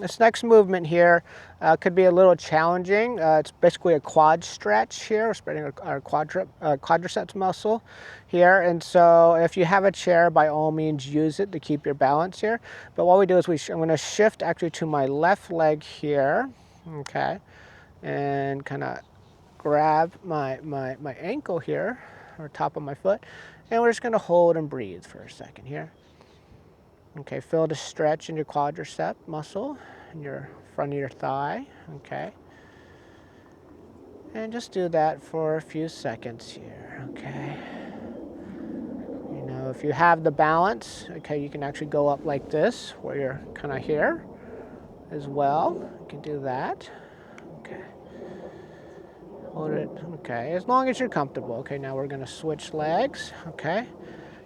This next movement here could be a little challenging. It's basically a quad stretch here. We're spreading our quadriceps muscle here. And so if you have a chair, by all means use it to keep your balance here. But what we do is I'm going to shift actually to my left leg here, okay, and kind of grab my ankle here, or top of my foot, and we're just going to hold and breathe for a second here. Okay, feel the stretch in your quadricep muscle in your front of your thigh, okay? And just do that for a few seconds here, okay? You know, if you have the balance, okay, you can actually go up like this, where you're kind of here as well. You can do that, okay? Hold it, okay, as long as you're comfortable. Okay, now we're gonna switch legs, okay?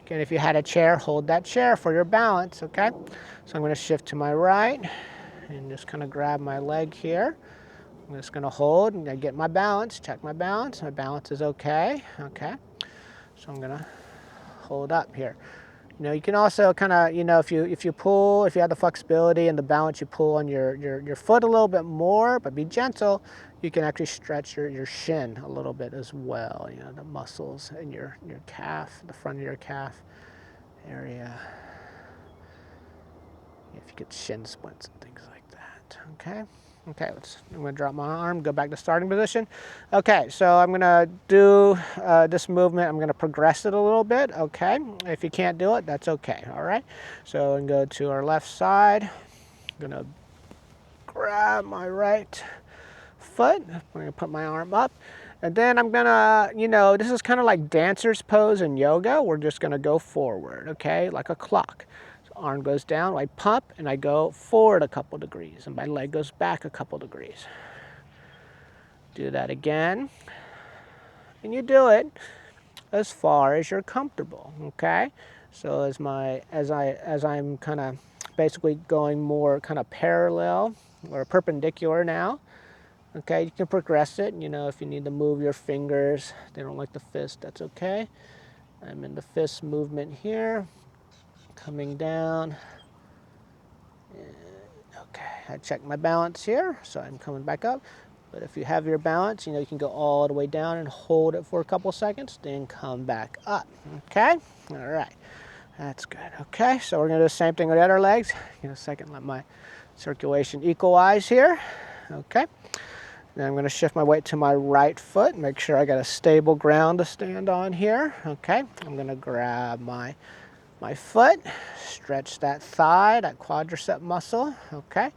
Again, if you had a chair, hold that chair for your balance, okay? So I'm gonna shift to my right and just kind of grab my leg here. I'm just gonna hold and I get my balance, check my balance. My balance is okay, okay? So I'm gonna hold up here. You know, you can also kind of, you know, if you pull, if you have the flexibility and the balance, you pull on your foot a little bit more, but be gentle. You can actually stretch your shin a little bit as well. You know, the muscles in your calf, the front of your calf area. If you get shin splints and things like that, okay? Okay, I'm gonna drop my arm, go back to starting position. Okay, so I'm gonna do this movement. I'm gonna progress it a little bit, okay? If you can't do it, that's okay, all right? So I'm gonna go to our left side. I'm gonna grab my right foot. I'm gonna put my arm up. And then I'm gonna, you know, this is kind of like dancer's pose in yoga. We're just gonna go forward, okay? Like a clock. Arm goes down, I pump, and I go forward a couple degrees, and my leg goes back a couple degrees. Do that again, and you do it as far as you're comfortable, okay? So as I'm kind of basically going more kind of parallel or perpendicular now, okay, you can progress it. You know, if you need to move your fingers, they don't like the fist, that's okay. I'm in the fist movement here, coming down. Okay, I check my balance here, so I'm coming back up. But if you have your balance, you know, you can go all the way down and hold it for a couple seconds, then come back up, okay? All right, that's good, okay? So we're gonna do the same thing with the other legs. Give me a second, let my circulation equalize here, okay? Then I'm gonna shift my weight to my right foot, make sure I got a stable ground to stand on here, okay? I'm gonna grab my foot, stretch that thigh, that quadricep muscle, okay?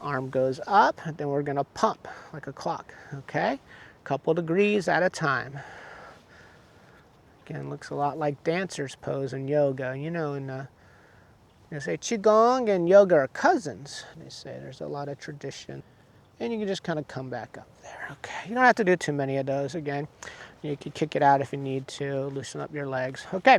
Arm goes up, and then we're gonna pump like a clock, okay? Couple degrees at a time. Again, looks a lot like dancer's pose in yoga. You know, they say Qigong and yoga are cousins. They say there's a lot of tradition. And you can just kind of come back up there, okay? You don't have to do too many of those. Again, you can kick it out if you need to, loosen up your legs. Okay.